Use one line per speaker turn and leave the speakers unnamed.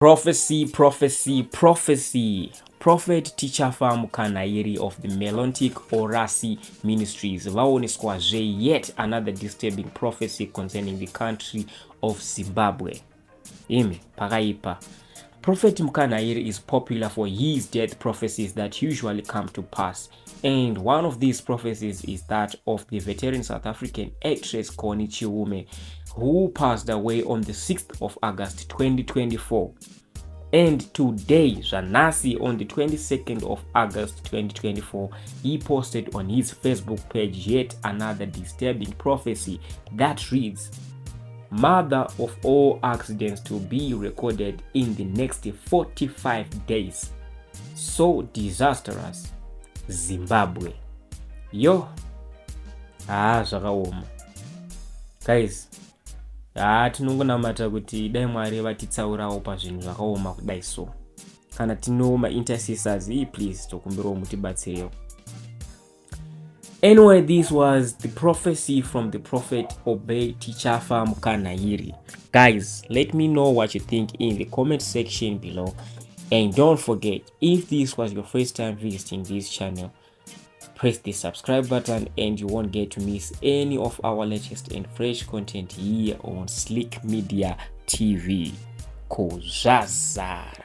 Prophecy, prophecy, prophecy. Prophet Tichafa Mukanhairi of the Melontic Orasi Ministries vaoneswazve yet another disturbing prophecy concerning the country of Zimbabwe. Pakaipa. Prophet Mukanhairi is popular for his death prophecies that usually come to pass, and one of these prophecies is that of the veteran South African actress Connie Chiume, who passed away on the 6th of August 2024. And today, Janasi, on the 22nd of August 2024, he posted on his Facebook page yet another disturbing prophecy that reads, "Mother of all accidents to be recorded in the next 45 days. So disastrous, Zimbabwe." Yo, zvakaoma. Guys, tinongonamata kuti dai Mwari vatitsaurawo pazvinhu zvakaoma kudai so. Kana tino ma-intercessors, please tokumbirawo mutibatsirewo. Anyway, this was the prophecy from the prophet Tichafa Mukanhairi. Guys, let me know what you think in the comment section below. And don't forget, if this was your first time visiting this channel, press the subscribe button and you won't get to miss any of our latest and fresh content here on Slymedia TV. Kozazara.